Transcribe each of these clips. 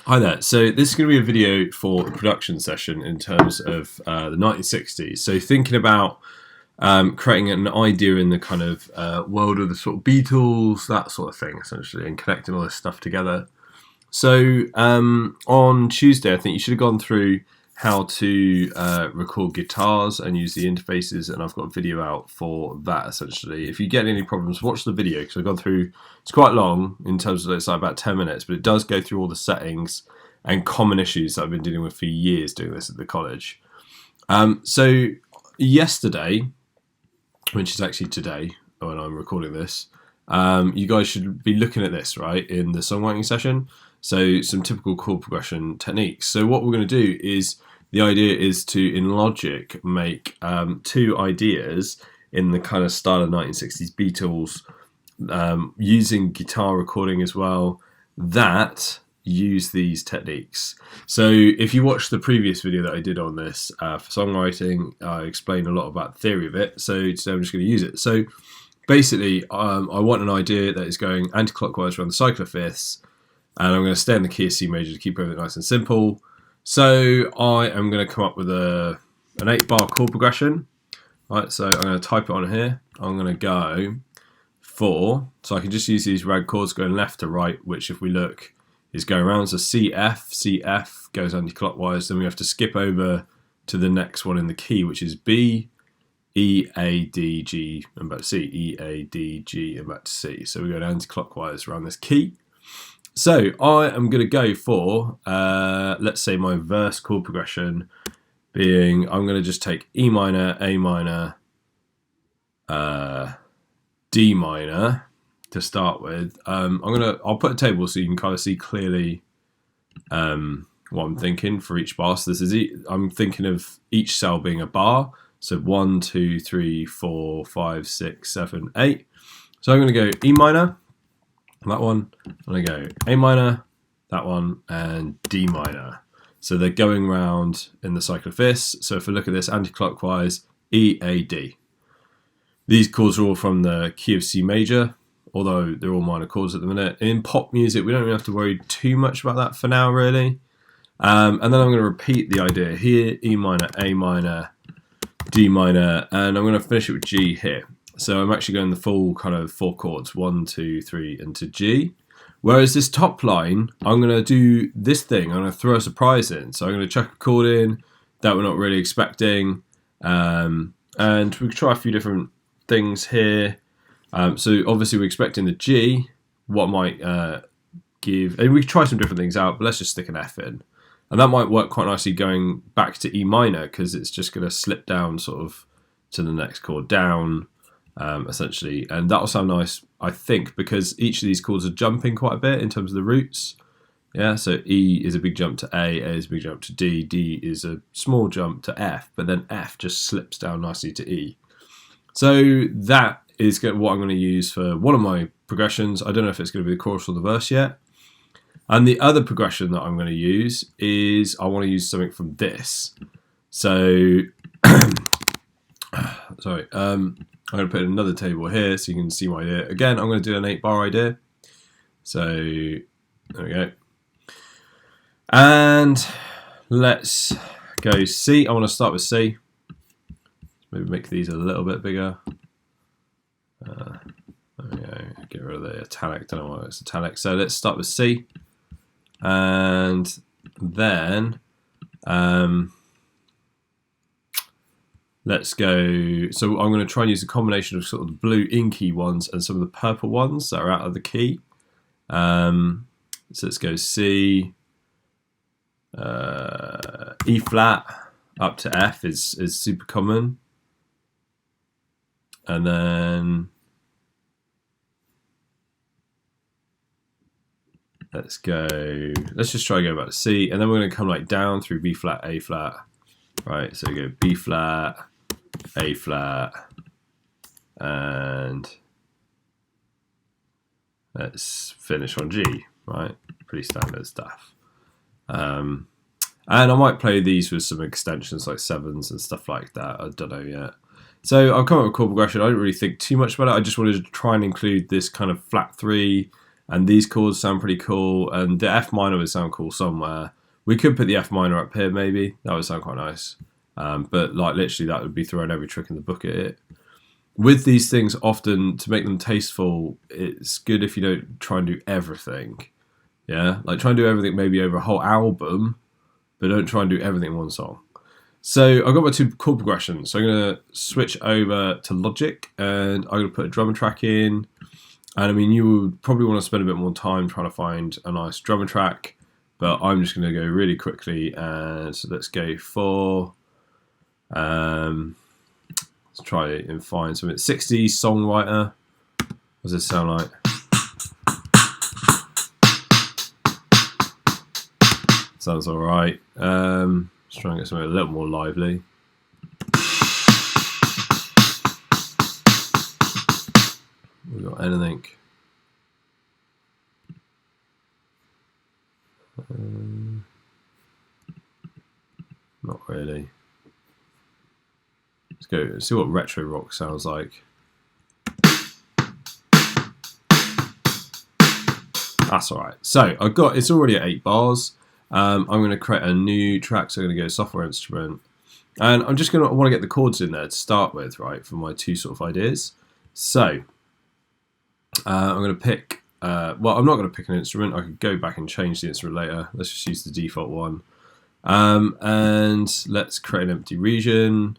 Hi there. So this is going to be a video for a production session in terms of the 1960s. So thinking about creating an idea in the kind of world of the sort of Beatles, that sort of thing, essentially, and connecting all this stuff together. So on Tuesday, I think you should have gone through how to record guitars and use the interfaces, and I've got a video out for that, essentially. If you get any problems, watch the video, because I've gone through, it's quite long in terms of, it's like about 10 minutes, but it does go through all the settings and common issues that I've been dealing with for years doing this at the college. So yesterday, which is actually today when I'm recording this, you guys should be looking at this, right, in the songwriting session. So some typical chord progression techniques. So what we're going to do is, the idea is to, in Logic, make two ideas in the kind of style of 1960s Beatles, using guitar recording as well, that use these techniques. So if you watch the previous video that I did on this for songwriting, I explained a lot about the theory of it. So today I'm just going to use it. So basically, I want an idea that is going anti-clockwise around the cycle of fifths, and I'm going to stay in the key of C major to keep everything nice and simple. So I am going to come up with an 8-bar chord progression. Right, so I'm going to type it on here. I'm going to go for, so I can just use these rag chords going left to right, which if we look is going around. So CF goes anti-clockwise. Then we have to skip over to the next one in the key, which is B, E, A, D, G, and back to C. E, A, D, G, and back to C. So we go anti-clockwise around this key. So I am going to go for, let's say my verse chord progression being, I'm going to just take E minor, A minor, D minor to start with. I'll put a table so you can kind of see clearly what I'm thinking for each bar. So this is I'm thinking of each cell being a bar. So 1, 2, 3, 4, 5, 6, 7, 8. So I'm going to go E minor, that one. I'm going to go A minor, that one, and D minor. So they're going round in the cycle of fifths. So if we look at this anti-clockwise, E, A, D. These chords are all from the key of C major, although they're all minor chords at the minute. In pop music, we don't really have to worry too much about that for now, really. And then I'm going to repeat the idea here, E minor, A minor, D minor, and I'm going to finish it with G here. So I'm actually going the full kind of 4 chords, 1, 2, 3, into G. Whereas this top line, I'm going to do this thing. I'm going to throw a surprise in. So I'm going to chuck a chord in that we're not really expecting. And we can try a few different things here. So obviously we're expecting the G. What might give... And we can try some different things out, but let's just stick an F in. And that might work quite nicely going back to E minor, because it's just going to slip down sort of to the next chord down, essentially. And that'll sound nice, I think, because each of these chords are jumping quite a bit in terms of the roots. Yeah, so E is a big jump to A is a big jump to D, D is a small jump to F, but then F just slips down nicely to E. So that is what I'm going to use for one of my progressions. I don't know if it's going to be the chorus or the verse yet. And the other progression that I'm going to use is, I want to use something from this. So, sorry, I'm going to put another table here so you can see my idea. Again, I'm going to do an 8-bar idea. So, there we go. And let's go C. I want to start with C. Maybe make these a little bit bigger. There we go. Get rid of the italic. Don't know why it's italic. So let's start with C. And then let's go. So I'm going to try and use a combination of sort of the blue inky ones and some of the purple ones that are out of the key. So let's go C, E flat up to F is super common. And then let's just try to go back to C, and then we're going to come like down through B flat, A flat. Right, so we go B flat, A flat, and let's finish on G, right? Pretty standard stuff. And I might play these with some extensions like 7s and stuff like that. I don't know yet. So I've come up with chord progression. I didn't really think too much about it. I just wanted to try and include this kind of flat 3 and these chords sound pretty cool, and the F minor would sound cool somewhere. We could put the F minor up here, maybe. That would sound quite nice. But like literally that would be throwing every trick in the book at it. With these things, often to make them tasteful, it's good if you don't try and do everything. Yeah, like try and do everything maybe over a whole album, but don't try and do everything in one song. So I've got my 2 chord progressions. So I'm going to switch over to Logic, and I'm going to put a drummer track in. And I mean, you would probably want to spend a bit more time trying to find a nice drummer track, but I'm just going to go really quickly, and so let's go for let's try and find something. 60s songwriter. What does this sound like? Sounds all right. Let's try and get something a little more lively. We got anything? Not really. Let's go see what retro rock sounds like. That's all right. So I've got, it's already at 8 bars. I'm going to create a new track, so I'm going to go software instrument, and I'm just going to want to get the chords in there to start with, right, for my 2 sort of ideas. So I'm going to pick, well, I'm not going to pick an instrument. I could go back and change the instrument later. Let's just use the default one. And let's create an empty region.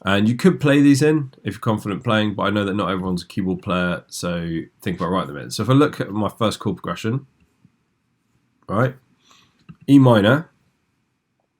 And you could play these in if you're confident playing, but I know that not everyone's a keyboard player, so think about writing them in. So if I look at my first chord progression, right, E minor,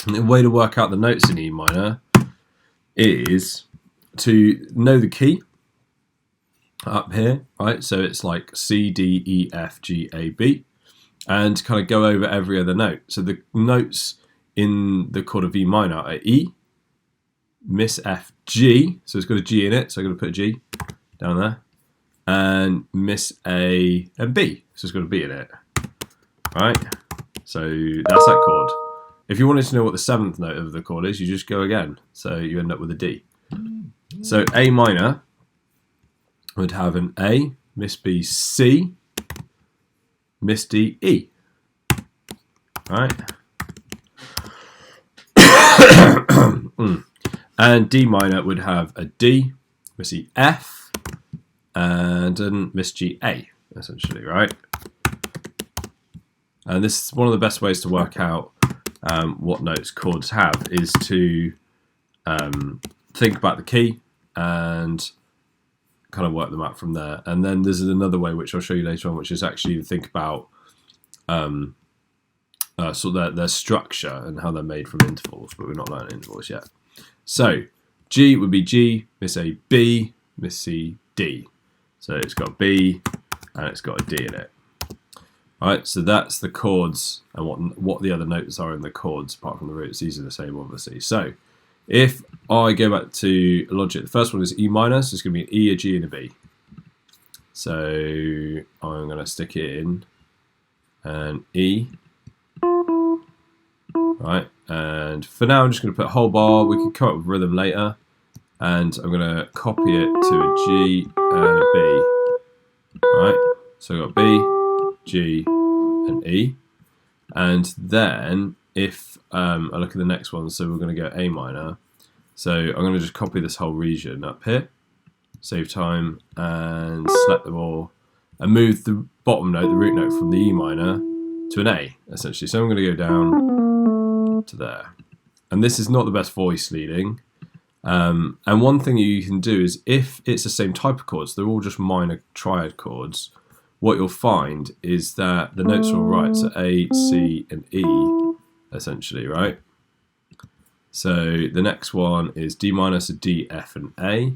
and the way to work out the notes in E minor is to know the key up here, right? So it's like C, D, E, F, G, A, B, and kind of go over every other note. So the notes in the chord of E minor are E, Miss F, G, so it's got a G in it, so I'm going to put a G down there, and Miss A and B, so it's got a B in it, right? So that's that chord. If you wanted to know what the 7th note of the chord is, you just go again, so you end up with a D. So A minor would have an A, Miss B, C, Miss D, E, right? And D minor would have a D, Miss E, F, and then Miss G, A, essentially, right? And this is one of the best ways to work out what notes chords have, is to think about the key and kind of work them out from there. And then there's another way, which I'll show you later on, which is actually to think about sort of their structure and how they're made from intervals, but we're not learning intervals yet. So G would be G, Miss A, B, Miss C, D. So it's got B and it's got a D in it. Alright, so that's the chords and what the other notes are in the chords apart from the roots. These are the same, obviously. So if I go back to Logic, the first one is E minor, so it's going to be an E, a G, and a B. So I'm going to stick it in and E. Right, and for now I'm just going to put a whole bar. We can come up with rhythm later, and I'm going to copy it to a G and a B. Right, so I've got B, G, and E. And then if I look at the next one, so we're going to go A minor. So I'm going to just copy this whole region up here, save time, and select them all, and move the bottom note, the root note, from the E minor to an A, essentially. So I'm going to go down to there. And this is not the best voice leading. And one thing you can do is, if it's the same type of chords, they're all just minor triad chords, what you'll find is that the notes are all right. So A, C, and E, essentially, right? So the next one is D minor, so D, F, and A.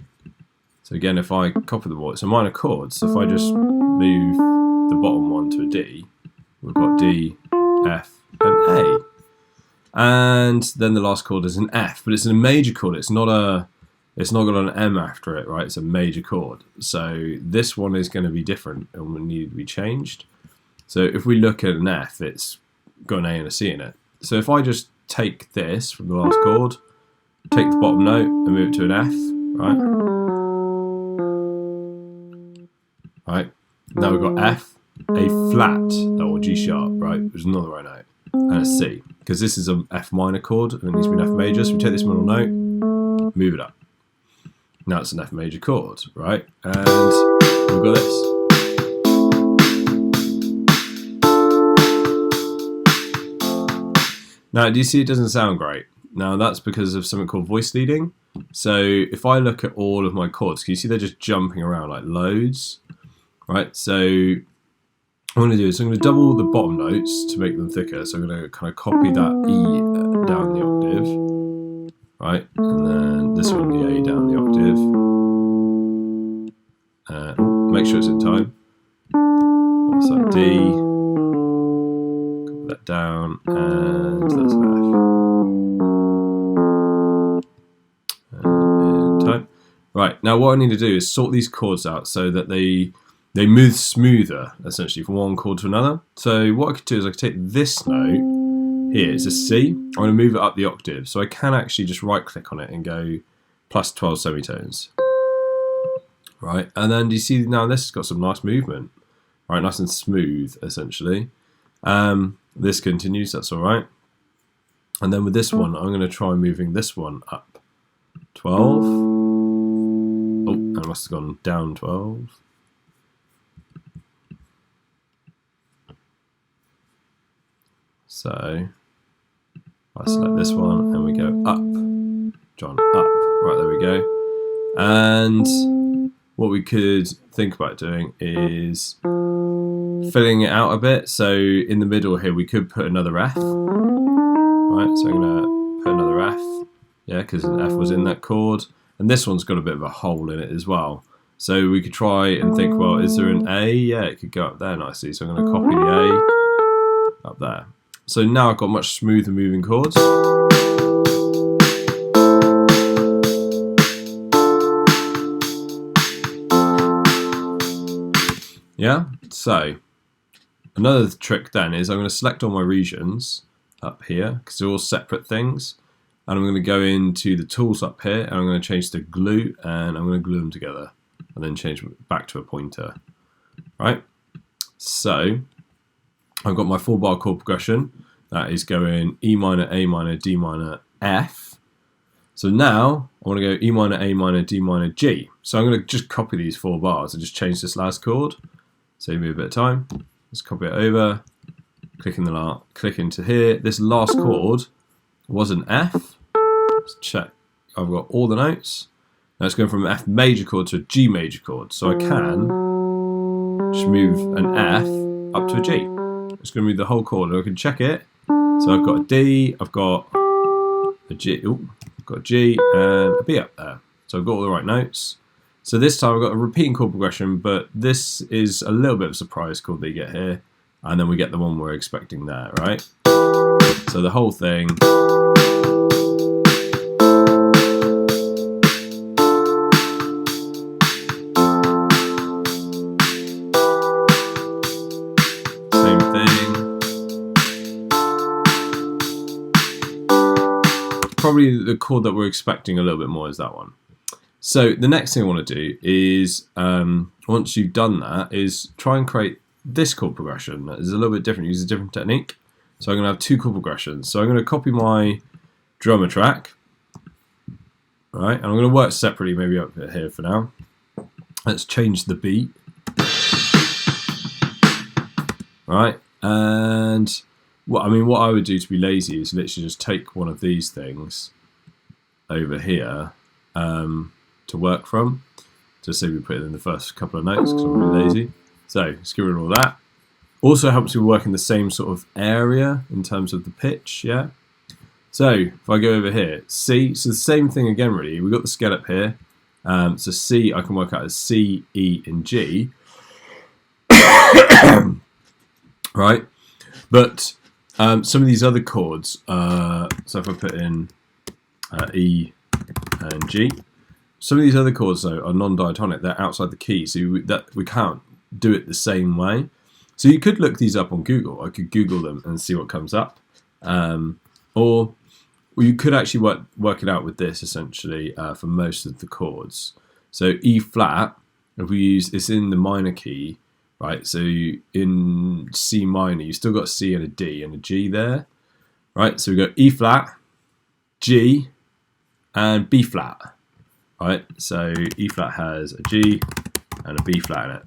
So again, if I copy them all, it's a minor chord. So if I just move the bottom one to a D, we've got D, F, and A. And then the last chord is an F, but it's a major chord. It's not got an M after it, right? It's a major chord. So this one is going to be different and will need to be changed. So if we look at an F, it's got an A and a C in it. So if I just take this from the last chord, take the bottom note and move it to an F, right? Right. Now we've got F, A flat or G sharp, right, which is not the right note, and a C, because this is an F minor chord and it needs to be an F major. So we take this middle note, move it up. Now it's an F major chord, right, and we've got this. Now, do you see it doesn't sound great? Now, that's because of something called voice leading. So if I look at all of my chords, can you see they're just jumping around like loads? Right, so what I'm going to do is I'm going to double the bottom notes to make them thicker. So I'm going to kind of copy that E down the octave. Right, and then this one, the A down the octave. Make sure it's in time. What's that, D? That down, and that's an F. And in time. Right, now what I need to do is sort these chords out so that they move smoother, essentially, from one chord to another. So what I could do is I could take this note here, it's a C. I'm going to move it up the octave, so I can actually just right-click on it and go plus 12 semitones. Right, and then do you see now this has got some nice movement, right, nice and smooth, essentially. This continues, that's all right. And then with this one, I'm going to try moving this one up 12. Oh, I must have gone down 12. So I select this one and we go up, John, up. Right, there we go. And what we could think about doing is filling it out a bit. So in the middle here, we could put another F. Right, so I'm going to put another F. Yeah, because an F was in that chord. And this one's got a bit of a hole in it as well. So we could try and think, well, is there an A? Yeah, it could go up there nicely. So I'm going to copy the A up there. So now I've got much smoother moving chords. Yeah, so another trick then is I'm going to select all my regions up here because they're all separate things, and I'm going to go into the tools up here and I'm going to change to glue, and I'm going to glue them together and then change back to a pointer. Right, so I've got my 4-bar chord progression that is going E minor, A minor, D minor, F. So now I want to go E minor, A minor, D minor, G. So I'm going to just copy these 4 bars and just change this last chord. Save me a bit of time. Let's copy it over. Click into here. This last chord was an F. Let's check. I've got all the notes. Now it's going from an F major chord to a G major chord. So I can just move an F up to a G. It's going to move the whole chord, and I can check it. So I've got a D, I've got a G, I've got a G and a B up there. So I've got all the right notes. So this time I've got a repeating chord progression, but this is a little bit of a surprise chord that you get here, and then we get the one we're expecting there, right? So the whole thing. Same thing. Probably the chord that we're expecting a little bit more is that one. So the next thing I want to do is, once you've done that, is try and create this chord progression that is a little bit different, use a different technique. So I'm going to have 2 chord progressions. So I'm going to copy my drummer track, right, and I'm going to work separately, maybe up here for now. Let's change the beat, right, and what I would do to be lazy is literally just take one of these things over here to work from. Just say we put it in the first couple of notes because I'm really lazy. So let's get rid of all that. Also helps me work in the same sort of area in terms of the pitch, yeah? So if I go over here, C, so the same thing again really, we've got the scale up here. So C I can work out as C, E and G. Right? But some of these other chords, so if I put in E and G, some of these other chords though are non-diatonic, they're outside the key, so we can't do it the same way. So you could look these up on Google. I could Google them and see what comes up. Or you could actually work it out with this essentially for most of the chords. So E flat, if we use, it's in the minor key, right? So in C minor, you still got a C and a D and a G there, right? So we got E flat, G, and B flat, right? So E flat has a G and a B flat in it.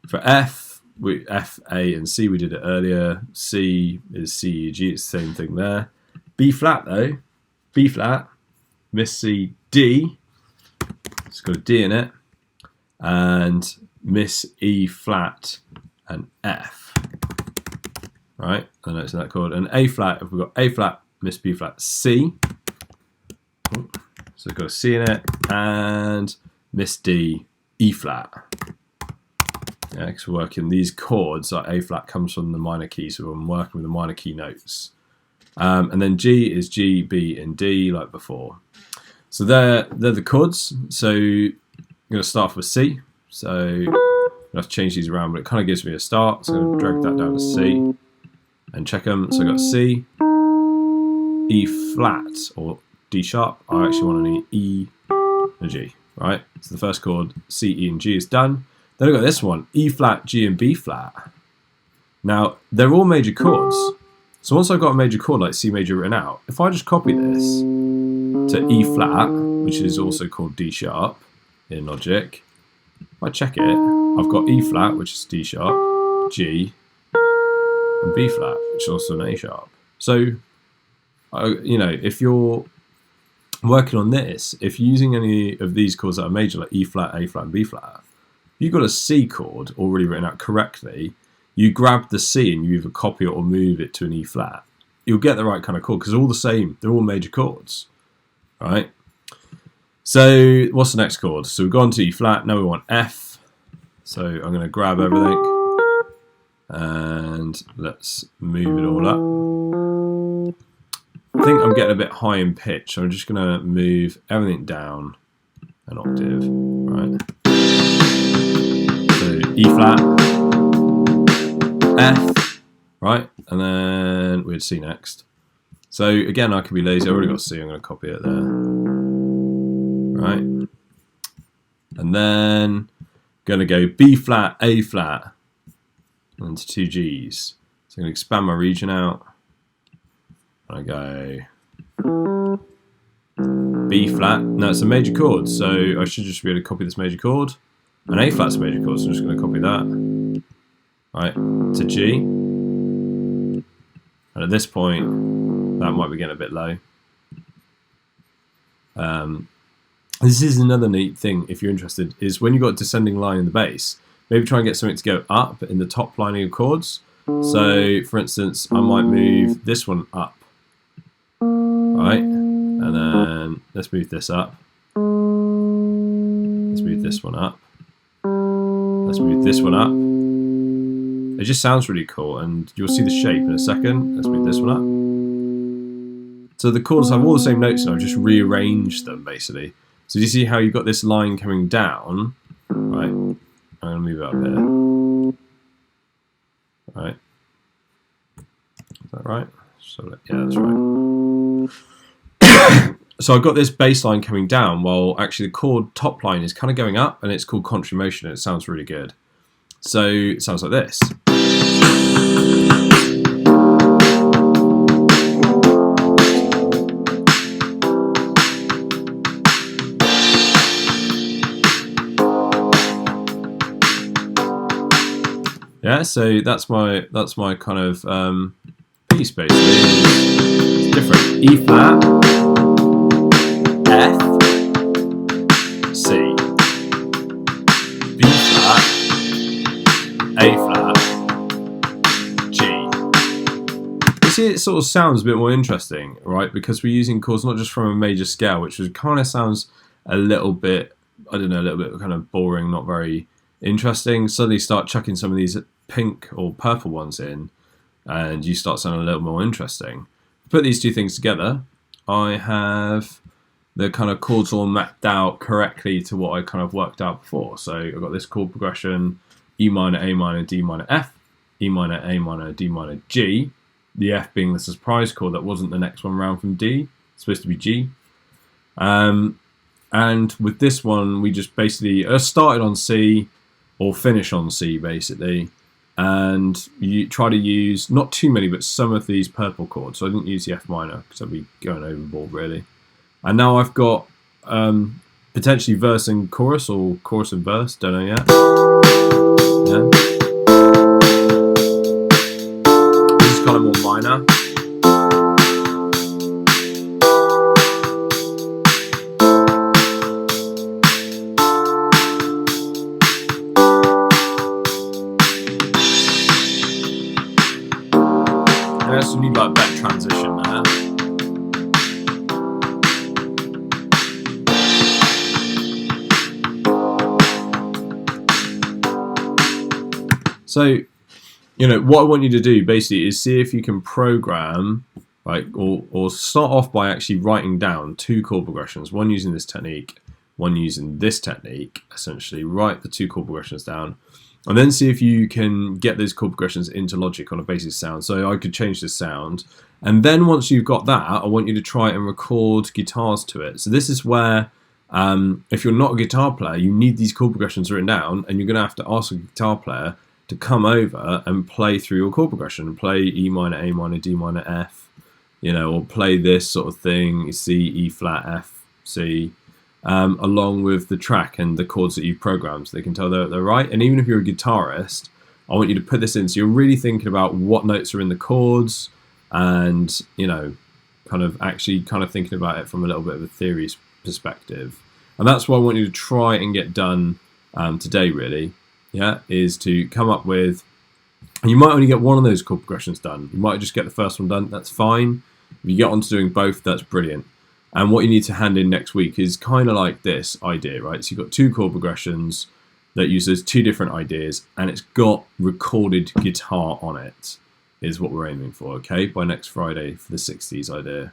For F, F, A, and C, we did it earlier. C is C, E, G, it's the same thing there. B flat though, B flat, Miss C, D, it's got a D in it, and Miss E flat and F, right? The notes in that chord. And A flat, if we've got A flat, Miss B flat, C, so it's got a C in it, and Miss D, E flat. Yeah, because we're working these chords, like A flat comes from the minor key, so I'm working with the minor key notes. And then G is G, B, and D, like before. So they're the chords. So I'm going to start with C. So I have to change these around, but it kind of gives me a start. So I'm going to drag that down to C and check them. So I got C, E flat, or D sharp. I actually want an E and G, right? So the first chord, C, E, and G is done. Then I've got this one, E flat, G, and B flat. Now, they're all major chords. So once I've got a major chord like C major written out, if I just copy this to E flat, which is also called D sharp in Logic, if I check it, I've got E flat, which is D sharp, G, and B flat, which is also an A sharp. So, you know, if you're working on this, if you're using any of these chords that are major, like E flat, A flat, and B flat, you've got a C chord already written out correctly, you grab the C and you either copy it or move it to an E flat, you'll get the right kind of chord because they're all the same. They're all major chords, right? So what's the next chord? So we've gone to E flat. Now we want F. So I'm going to grab everything and let's move it all up. I think I'm getting a bit high in pitch, so I'm just going to move everything down an octave, right? So E flat, F, right? And then we'd C next. So again, I could be lazy. I've already got C. I'm going to copy it there, right? And then going to go B flat, A flat, and to two Gs. So I'm going to expand my region out. I go B flat. Now it's a major chord, so I should just be able to copy this major chord. And A flat's a major chord, so I'm just going to copy that. Right, to G. And at this point, that might be getting a bit low. This is another neat thing, if you're interested, is when you've got a descending line in the bass, maybe try and get something to go up in the top line of your chords. So, for instance, I might move this one up. Right, and then let's move this up. Let's move this one up. Let's move this one up. It just sounds really cool, and you'll see the shape in a second. Let's move this one up. So the chords have all the same notes, and I've just rearranged them basically. So do you see how you've got this line coming down? Right, I'm gonna move it up here. Right, is that right? So yeah, that's right. So I've got this bass line coming down while actually the chord top line is kind of going up, and it's called contrary motion, and it sounds really good. So it sounds like this. Yeah, so that's my kind of piece basically. It's different. E flat, F, C, B flat, A flat, G. You see, it sort of sounds a bit more interesting, right? Because we're using chords not just from a major scale, which kind of sounds a little bit, I don't know, a little bit kind of boring, not very interesting. Suddenly start chucking some of these pink or purple ones in, and you start sounding a little more interesting. Put these two things together, I have the kind of chords all mapped out correctly to what I kind of worked out before. So I've got this chord progression: E minor, A minor, D minor, F, E minor, A minor, D minor, G. The F being the surprise chord that wasn't the next one round from D. It's supposed to be G. And with this one, we just basically started on C, or finish on C basically, and you try to use not too many but some of these purple chords. So I didn't use the F minor because I'd be going overboard really. And now I've got potentially verse and chorus, or chorus and verse, don't know yet. Yeah. This is kind of more minor. I also need like better transition there. So, what I want you to do basically is see if you can program, like, or start off by actually writing down 2 chord progressions, one using this technique, one using this technique. Essentially, write the 2 chord progressions down, and then see if you can get those chord progressions into Logic on a basic sound. So I could change the sound, and then once you've got that, I want you to try and record guitars to it. So this is where, if you're not a guitar player, you need these chord progressions written down, and you're going to have to ask a guitar player to come over and play through your chord progression, play E minor, A minor, D minor, F, or play this sort of thing, C, E flat, F, C, along with the track and the chords that you've programmed, so they can tell they're right. And even if you're a guitarist, I want you to put this in, so you're really thinking about what notes are in the chords, and kind of thinking about it from a little bit of a theory perspective. And that's what I want you to try and get done today, really. Yeah, is to come up with, and you might only get one of those chord progressions done. You might just get the first one done, that's fine. If you get on to doing both, that's brilliant. And what you need to hand in next week is kind of like this idea, right? So you've got 2 chord progressions that use those 2 different ideas, and it's got recorded guitar on it, is what we're aiming for, okay? By next Friday for the 60s idea.